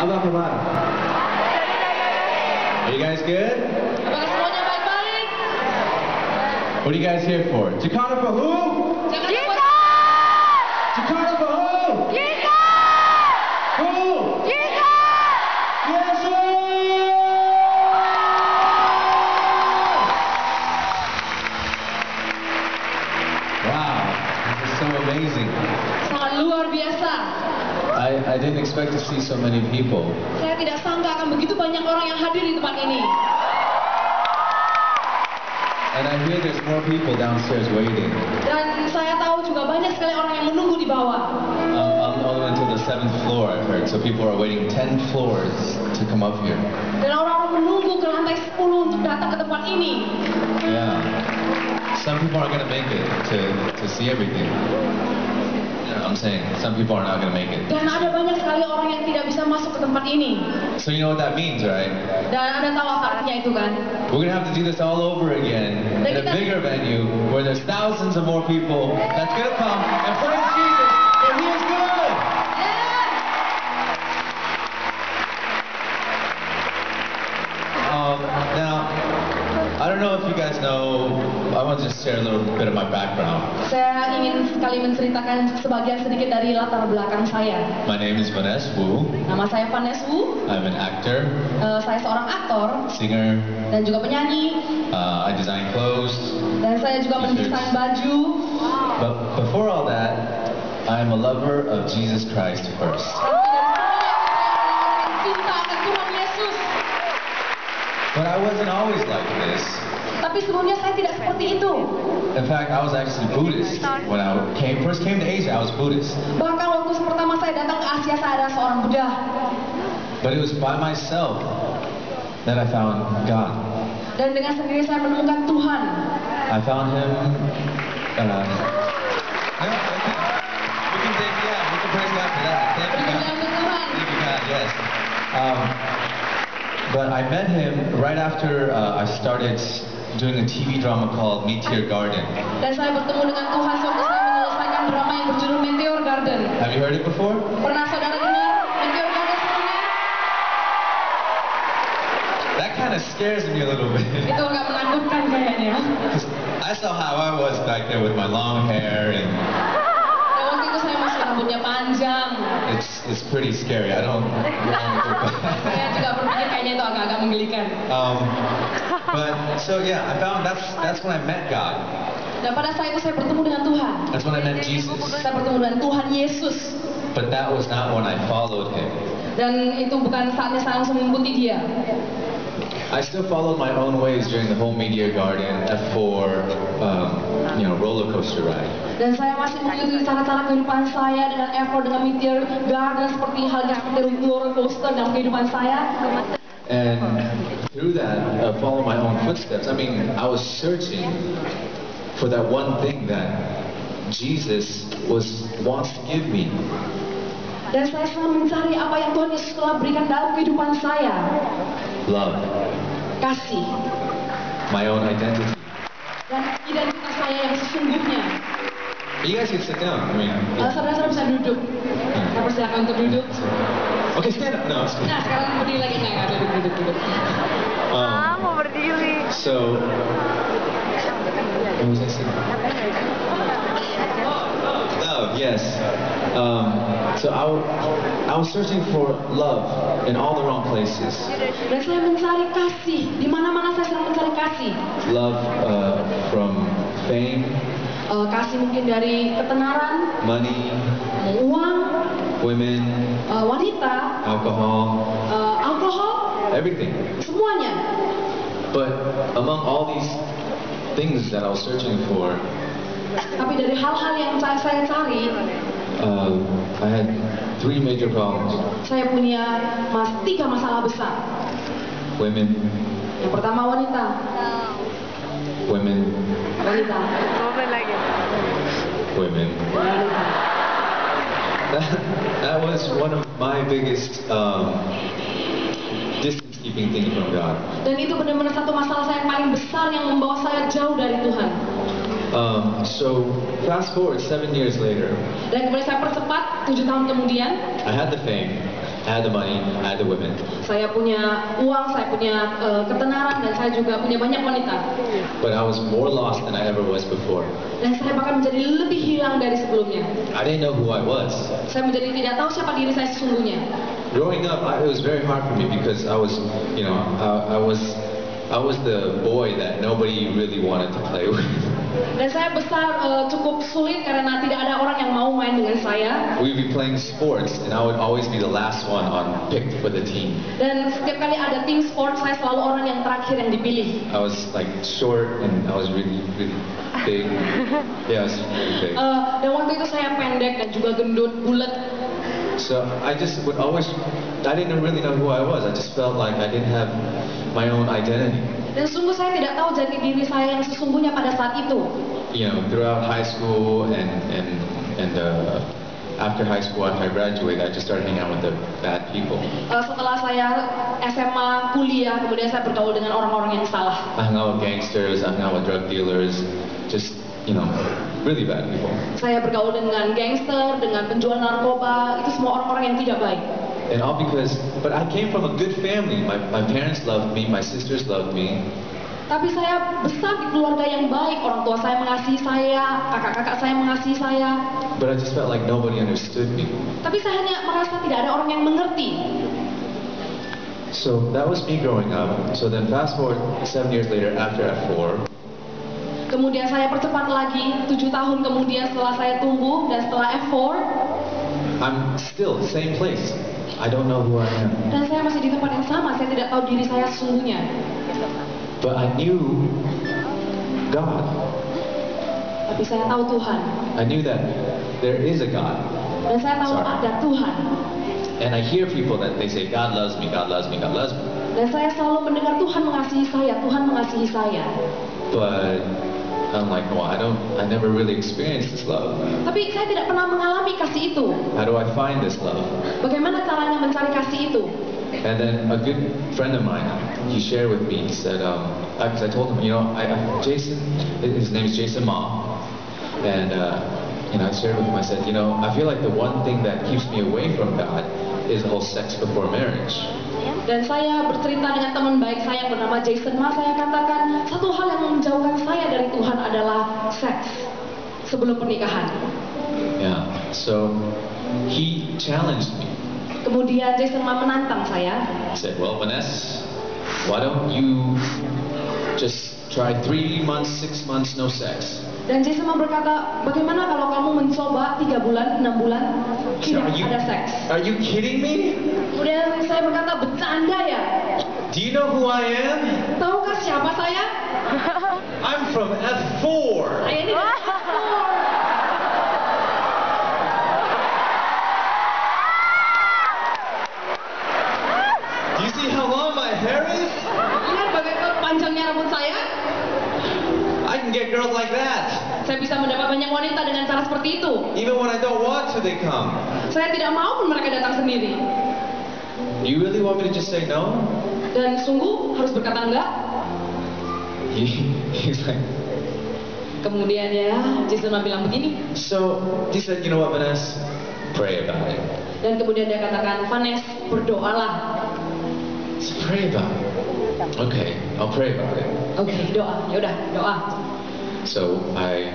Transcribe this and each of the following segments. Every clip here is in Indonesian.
Apa kabar? Are you guys good? Apakah semuanya baik-baik? What are you guys here for? Jakarta for who? Jakarta. Jakarta for who? Who? Yes, sir! Wow, this is so amazing. Sangat luar biasa. I didn't expect to see so many people. Saya tidak sangka akan begitu banyak orang yang hadir di tempat ini. And I hear there's more people downstairs waiting. Dan saya tahu juga banyak sekali orang yang menunggu di bawah. I'm only until the 7th floor, I've heard. So people are waiting 10 floors to come up here. Dan orang-orang menunggu ke lantai 10 untuk datang ke tempat ini. Yeah. Some people aren't going to make it to see everything. You know what I'm saying? Some people are not going to make it. Dan ada banyak sekali orang yang tidak bisa masuk ke tempat ini. So you know what that means, right? Dan Anda tahu apa artinya itu kan? We're going to have to do this all over again in a bigger venue where there's thousands of more people that's going to come and praise Jesus, for He is good. Now, I don't know if you guys know, I want to just share a little bit of my background. Saya ingin sekali menceritakan sebagian sedikit dari latar belakang saya. My name is Vanessa Wu. Nama saya Vanessa Wu. I'm an actor, Saya seorang aktor singer, dan juga penyanyi. I design clothes. Dan saya juga mendesain baju. But before all that, I'm a lover of Jesus Christ first. Cinta akan Tuhan Yesus. But I wasn't always like this. Tapi sebelumnya saya tidak seperti itu. In fact, I was actually Buddhist. When I first came to Asia, I was Buddhist. Bahkan waktu pertama saya datang ke Asia, saya adalah seorang Buddha. But it was by myself that I found God. Dan dengan sendiri saya menemukan Tuhan. I found Him. No, we can praise God for that. Thank you, God. Berpuji Tuhan. Thank you, God. Yes. But I met Him right after I started doing a TV drama called Meteor Garden. Dan saya bertemu dengan Tuhan waktu saya menyelesaikan drama yang berjudul Meteor Garden. Have you heard it before? Pernah saudara dengar Meteor Garden sebelumnya? That kind of scares me a little bit. Itu agak menakutkan kayaknya. I saw how I was back there with my long hair, and Dan waktu itu saya masih rambutnya panjang. it's pretty scary. I don't want to go back. Saya juga berpikir kayaknya itu agak-agak menggelikan. But so yeah, I found that's when I met God. Dan pada saat itu saya bertemu dengan Tuhan. That's when I met Jesus. Saya bertemu dengan Tuhan Yesus. But that was not when I followed Him. Dan itu bukan saatnya saya langsung mengikuti Dia. I still followed my own ways during the whole Meteor Garden F4, roller coaster ride. Dan saya masih mengikuti cara-cara kehidupan saya dengan effort dengan Meteor Garden seperti halnya seperti roller coaster dalam kehidupan saya. And through that, follow my own footsteps. I mean, I was searching for that one thing that Jesus wants to give me. Dan saya selalu mencari apa yang Tuhan Yesus telah berikan dalam kehidupan saya. Love. Kasih. My own identity. Dan identitas saya yang sesungguhnya. You guys can sit down. I mean, Saudara-saudara bisa duduk. Saya persilakan untuk duduk. Okay, stand up. No, it's Nah, sekarang berdiri lagi. Nggak, duduk. Mau berdiri. So, what was I saying? Love, yes. So I was searching for love in all the wrong places. Dan saya mencari kasih. Di mana-mana saya sedang mencari kasih. Love from fame, Kasih mungkin dari ketenaran, money, uang, women, wanita, alcohol, alkohol, everything. semuanya. But among all these things that I was searching for, Tapi dari hal-hal yang saya cari, I had 3 major problems. saya punya 3 masalah besar. Women, Yang pertama wanita. women, Wanita. Komen lagi. women. That was one of my biggest distance-keeping things from God. Dan itu benar-benar satu masalah saya yang paling besar yang membawa saya jauh dari Tuhan. So fast forward 7 years later, Dan kemudian saya percepat 7 tahun kemudian, I had the fame, I had the money, I had the women. Saya punya uang, saya punya ketenaran, dan saya juga punya banyak wanita. But I was more lost than I ever was before. Dan saya bahkan menjadi lebih hilang dari sebelumnya. I didn't know who I was. Saya menjadi tidak tahu siapa diri saya sesungguhnya. Growing up, it was very hard for me because I was, you know, I was the boy that nobody really wanted to play with. Dan saya besar cukup sulit karena tidak ada orang yang mau main dengan saya. We'd be playing sports, and I would always be the last one on picked for the team. Dan setiap kali ada tim sport, saya selalu orang yang terakhir yang dipilih. I was like short, and I was really big. Yeah, I was really big. Dan waktu itu saya pendek dan juga gendut, bulat. So I didn't really know who I was. I just felt like I didn't have my own identity. Dan sungguh saya tidak tahu jati diri saya yang sesungguhnya pada saat itu. You know, throughout high school and after high school, after I graduated, I just started hanging out with the bad people. Setelah saya SMA, kuliah, kemudian saya bergaul dengan orang-orang yang salah. I hung out with gangsters, I hung out with drug dealers, just, you know, really bad people. Saya bergaul dengan gangster, dengan penjual narkoba, itu semua orang-orang yang tidak baik. And all but I came from a good family. My parents loved me, my sisters loved me. Tapi saya besar di keluarga yang baik, orang tua saya mengasihi saya, kakak-kakak saya mengasihi saya. But I just felt like nobody understood me. Tapi saya hanya merasa tidak ada orang yang mengerti. So that was me growing up. So then fast forward 7 years later after F4. Kemudian saya percepat lagi, 7 tahun kemudian setelah saya tumbuh dan setelah F4. I'm still the same place. I don't know who I am. Dan saya masih di tempat yang sama, saya tidak tahu diri saya sesungguhnya. But I knew God. Tapi saya tahu Tuhan. I knew that there is a God. Dan saya tahu ada Tuhan. And I hear people that they say, God loves me, God loves me, God loves me. Dan saya selalu mendengar Tuhan mengasihi saya, Tuhan mengasihi saya. But I'm like, well, I never really experienced this love. Tapi saya tidak pernah mengalami kasih itu. How do I find this love? Bagaimana caranya mencari kasih itu? And then a good friend of mine, he shared with me, he said, because I told him, you know, Jason, his name is Jason Ma, and you know, I shared with him, I said, you know, I feel like the one thing that keeps me away from God is the whole sex before marriage. Dan saya bercerita dengan teman baik saya yang bernama Jason Ma, saya katakan satu hal yang menjauhkan saya dari Tuhan adalah seks sebelum pernikahan. Yeah, so he challenged me. Kemudian Jason Ma menantang saya. He said, well, Vanessa, why don't you just try 3 months, 6 months, no sex? Dan Jason Ma berkata, bagaimana kalau kamu mencoba 3 bulan, 6 bulan tidak ada seks? Are you kidding me? Kemudian saya berkata, bercanda ya? Do you know who I am? Tahukah siapa saya? I'm from F4. Saya ini dari F4. Do you see how long my hair is? Lihat bagaimana panjangnya rambut saya. I can get girls like that. Saya bisa mendapat banyak wanita dengan cara seperti itu. Even when I don't want to, they come. Saya tidak mau pun mereka datang sendiri. You really want me to just say no? Dan sungguh harus berkata enggak. He's like, Kemudian ya, Jason Ma bilang begini. so he said, you know what, Vanessa? Pray about it. Dan kemudian dia katakan, Vanessa, berdoalah. So pray about it. Okay, I'll pray about it. Oke, doa. Ya udah, doa. So I,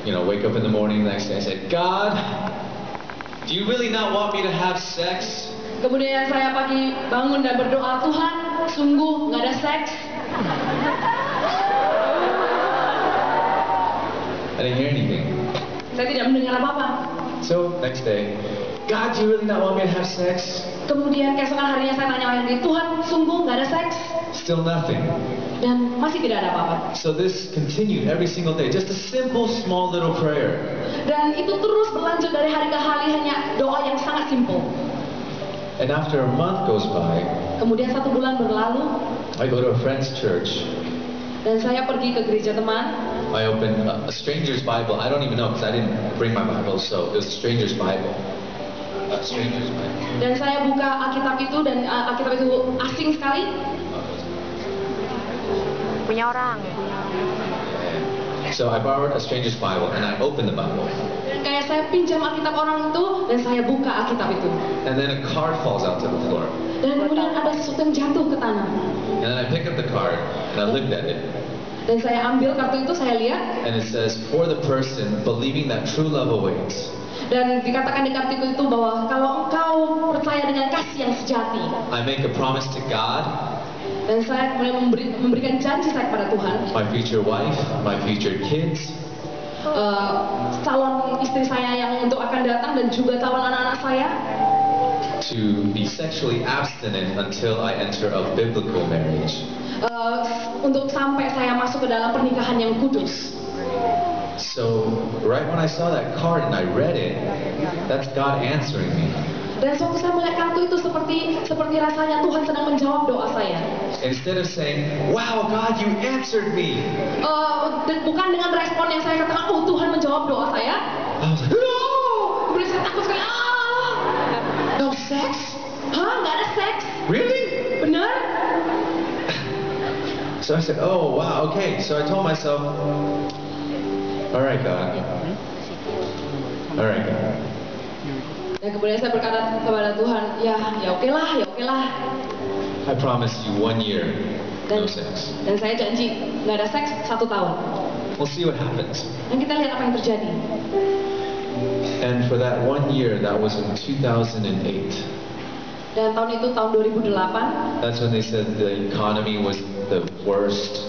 you know, wake up in the morning the next day. I said, God, do you really not want me to have sex? Kemudian saya pagi bangun dan berdoa, Tuhan, sungguh nggak ada seks. I didn't hear anything. Saya tidak mendengar apa-apa. So next day, God, do you really not want me to have sex? Kemudian keesokan harinya saya tanya lagi, Tuhan, sungguh nggak ada seks? Still nothing. Dan masih tidak ada apa-apa. So this continued every single day, just a simple, small little prayer. Dan itu terus berlanjut dari hari ke hari, hanya doa yang sangat simpel. And after a month goes by, Kemudian 1 bulan berlalu, I go to a friend's church. dan saya pergi ke gereja teman. I open a stranger's Bible. I don't even know because I didn't bring my Bible, so it was a stranger's Bible. A stranger's Bible. Dan saya buka Alkitab itu, dan Alkitab itu asing sekali. Punya orang. So I borrowed a stranger's Bible and I opened the Bible. Dan kayak saya pinjam Alkitab orang itu dan saya buka Alkitab itu. And then a card falls out to the floor. Dan kemudian ada sesuatu yang jatuh ke tanah. And then I pick up the card and I looked at it. Dan saya ambil kartu itu, saya lihat. And it says, for the person believing that true love awaits. Dan dikatakan di kartu itu bahwa kalau engkau percaya dengan kasih yang sejati. I make a promise to God. Dan saya kemudian memberikan janji saya kepada Tuhan. My future wife, my future kids. Calon istri saya yang untuk akan datang dan juga calon anak-anak saya. To be sexually abstinent until I enter a biblical marriage. Untuk sampai saya masuk ke dalam pernikahan yang kudus. So right when I saw that card and I read it, that's God answering me. Dan waktu saya melihat kartu itu seperti rasanya Tuhan sedang menjawab doa saya. Instead of saying, "Wow, God, you answered me," bukan dengan respon yang saya katakan, "Oh, Tuhan menjawab doa saya." I was like, No! Kemudian saya takut sekali. No sex? Hah? Nggak ada seks? "Really?" Benar? So I said, "Oh, wow, okay." So I told myself, "All right, God. All right, God." Dan kemudian saya berkata kepada Tuhan, ya oke lah. I promise you 1 year, no sex. Dan saya janji nggak ada seks 1 tahun. We'll see what happens. Dan kita lihat apa yang terjadi. And for that 1 year, that was in 2008. Dan tahun itu tahun 2008. That's when they said the economy was the worst.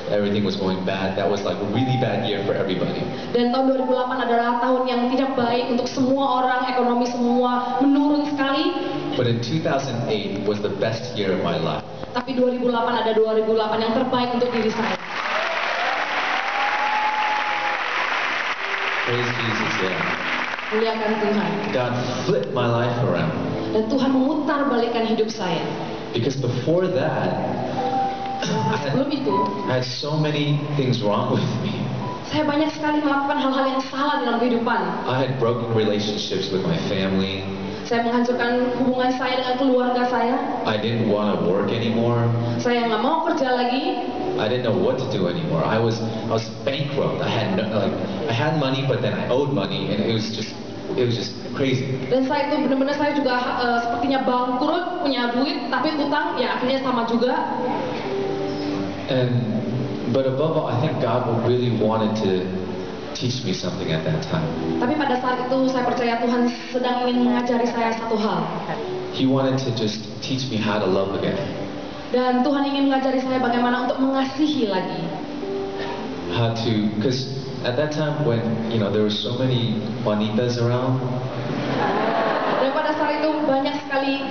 Everything was going bad. That was like a really bad year for everybody. Dan tahun 2008 adalah tahun yang tidak baik untuk semua orang, ekonomi semua menurun sekali. But in 2008 was the best year of my life. Tapi 2008 ada 2008 yang terbaik untuk diri saya. Praise Jesus, yeah. Muliakan Tuhan. God flipped my life around. Dan Tuhan memutar balikan hidup saya. Because before that, Sebelum itu, I had so many things wrong with me. saya banyak sekali melakukan hal-hal yang salah dalam kehidupan. I had broken relationships with my family. Saya menghancurkan hubungan saya dengan keluarga saya. I didn't want to work anymore. Saya nggak mau kerja lagi. I didn't know what to do anymore. I was bankrupt. I had money, but then I owed money, and it was just crazy. Dan saya itu benar-benar saya juga sepertinya bangkrut, punya duit, tapi utang ya akhirnya sama juga. But above all, I think God really wanted to teach me something at that time. Tapi pada saat itu saya percaya Tuhan sedang ingin mengajari saya satu hal. He wanted to just teach me how to love again. Dan Tuhan ingin mengajari saya bagaimana untuk mengasihi lagi. How to, because at that time when there were so many bonitas around. Dan pada saat itu banyak sekali